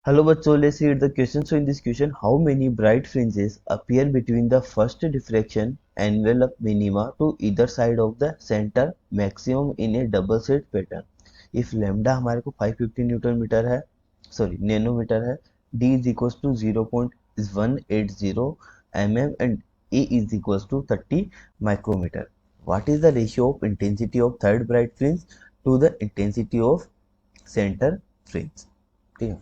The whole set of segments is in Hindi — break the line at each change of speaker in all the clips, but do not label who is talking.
Hello बच्चों, let's read the question. So in this question, how many bright fringes appear between the first diffraction envelope minima to either side of the center maximum in a double slit pattern? If lambda हमारे को 550 न्यूटन मीटर है, सॉरी नैनोमीटर है, d is equals to 0.180 mm and a is equals to 30 micrometer. What is the ratio of intensity of third bright fringe to the intensity of center fringe? ठीक है,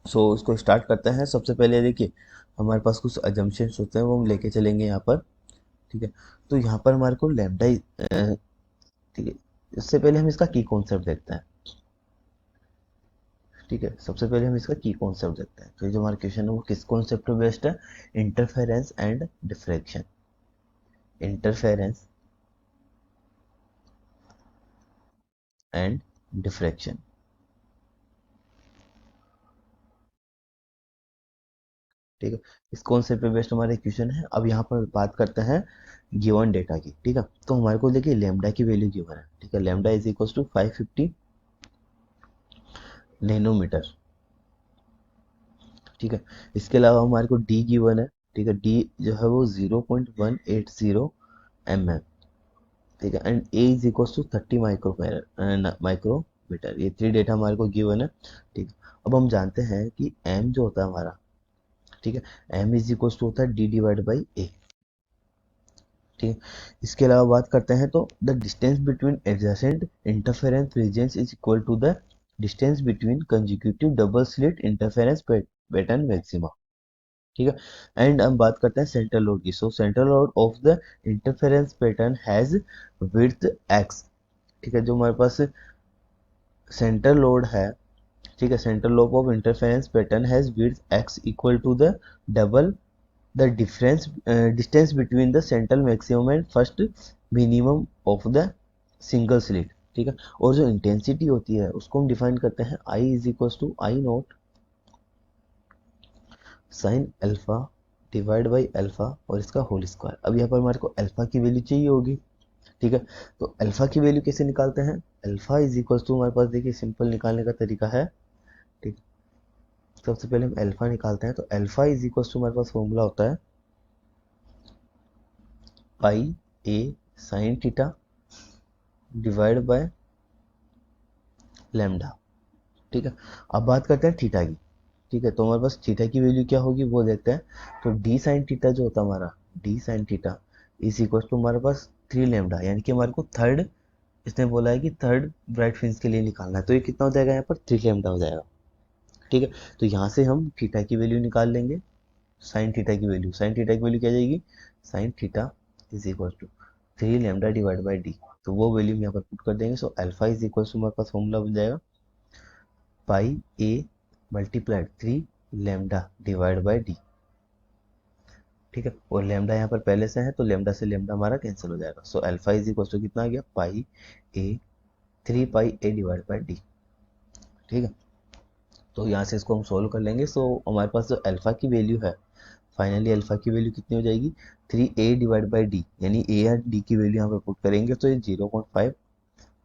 इसको स्टार्ट करते हैं। सबसे पहले देखिए, हमारे पास कुछ अजम्पशंस होते हैं, वो हम लेके चलेंगे यहाँ पर। ठीक है, तो यहाँ पर हमारे को लैम्डा, ठीक है, इससे पहले हम इसका की कॉन्सेप्ट देखते हैं। ठीक है, सबसे पहले हम इसका की कॉन्सेप्ट देखते हैं। तो ये जो हमारा क्वेश्चन है वो किस कॉन्सेप्ट पे बेस्ड है? Interference and diffraction. Interference and diffraction. ठीक है, इस कॉन्सेप्ट पे बेस्ड हमारा क्वेश्चन है। अब यहाँ पर बात करते हैं गिवन डेटा की। ठीक है, तो हमारे को देखिए लेमडा की वैल्यू गिवन है। ठीक है, lambda is equal to 550 nanometre. ठीक है, इसके अलावा हमारे को डी गिवन है। ठीक है, डी जो है वो 0.180 mm। ठीक है, and A is equal to 30 micrometre. ये थ्री डेटा हमारे को गिवन है। ठीक है, अब हम जानते हैं कि एम जो होता है हमारा, ठीक है, एम इज इक्वल टू होता है डी डिवाइड बाई ए। ठीक है, इसके अलावा बात करते हैं तो the distance between adjacent interference regions is equal to the distance between consecutive double slit interference pattern maxima. ठीक है, एंड हम बात करते हैं सेंट्रल लोड की। सो central load of the interference pattern has width x. ठीक है, जो हमारे पास सेंट्रल लोड है, ठीक है, central lobe of interference pattern has width X equal to the double the difference distance between the central maximum and first minimum of the single slit. ठीक है, और जो इंटेंसिटी होती है उसको हम डिफाइन करते हैं I is equal to I naught sine alpha divide by alpha और इसका होल स्क्वायर। अब यहाँ पर हमारे को अल्फा की वैल्यू चाहिए होगी। ठीक है, तो अल्फा की वैल्यू कैसे निकालते हैं? अल्फा इज इक्वल टू, हमारे पास देखिए सिंपल निकालने का तरीका है। ठीक, सबसे पहले हम अल्फा निकालते हैं। तो अल्फा इज इक्वल टू हमारे पास फॉर्मूला होता है pi a sine theta divide by lambda. ठीक है, अब बात करते हैं थीटा की। ठीक है, तो हमारे पास थीटा की वैल्यू क्या होगी वो देखते हैं। तो डी साइन थीटा जो होता है हमारा, D sine theta is equal to हमारे पास 3 लैम्डा, यानी कि हमारे को थर्ड, इसने बोला है कि थर्ड ब्राइट फ्रिंज के लिए निकालना है। तो ये कितना हो जाएगा? यहाँ पर 3 लैम्डा हो जाएगा। ठीक है, तो यहाँ से हम थीटा की वैल्यू निकाल लेंगे। साइन थीटा की वैल्यू, साइन थीटा की वैल्यू क्या जाएगी? Sine theta is equal to 3 lambda divide by D. तो वो वैल्यू हम यहाँ पर पुट कर देंगे। So alpha is equal to हमारे पास फॉर्मूला बन जाएगा pi a multiplied 3 lambda divide by D. ठीक है, और लैम्डा यहाँ पर पहले से है तो लैम्डा से लैम्डा हमारा कैंसिल हो जाएगा। So alpha is equal to कितना आ गया? Pi A 3 pi A divide by D. ठीक है, तो यहाँ से इसको हम सोल्व कर लेंगे। सो हमारे पास जो अल्फा की वैल्यू है, फाइनली अल्फा की वैल्यू कितनी हो जाएगी? 3 a डिवाइड बाई डी, यानी ए या डी की वैल्यू यहाँ पर पुट करेंगे तो ये 0.5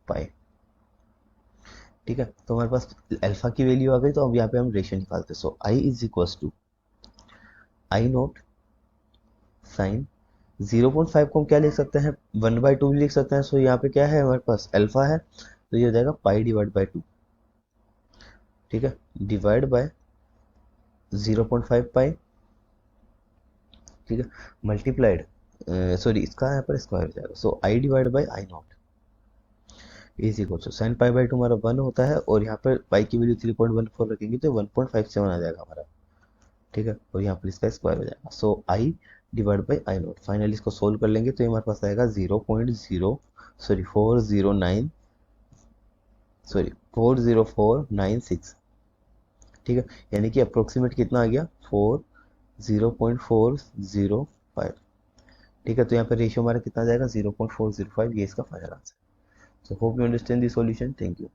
पाई। ठीक है, तो हमारे पास अल्फा की वैल्यू आ गई। तो अब यहाँ पे हम रेशियो निकालते हैं। So I is equal to I naught sine 0.5 को हम क्या लिख सकते हैं? 1/2 लिख सकते हैं। सो यहाँ पे क्या है हमारे पास? अल्फा है, तो ये हो जाएगा पाई डिवाइड बाई 2। ठीक है, डिवाइड बाय 0.5 पाई। ठीक है, मल्टीप्लाइड, सॉरी इसका यहाँ पर स्क्वायर हो जाएगा। So I divide by I naught is equal to sine pi by 2 हमारा 1 होता है, और यहाँ पर पाई की वैल्यू 3.14 रखेंगे तो 1.57 आ जाएगा हमारा। ठीक है, और यहाँ पर इसका स्क्वायर हो जाएगा। So I divide by I naught, finally इसको सोल्व कर लेंगे तो ये हमारे पास आएगा 409, सॉरी 40496। ठीक है, यानी कि अप्रोक्सीमेट कितना आ गया? 0.405। ठीक है, तो यहाँ पे रेशियो हमारा कितना आ जाएगा? 0.405। ये इसका final answer. So hope you understand the solution. Thank you.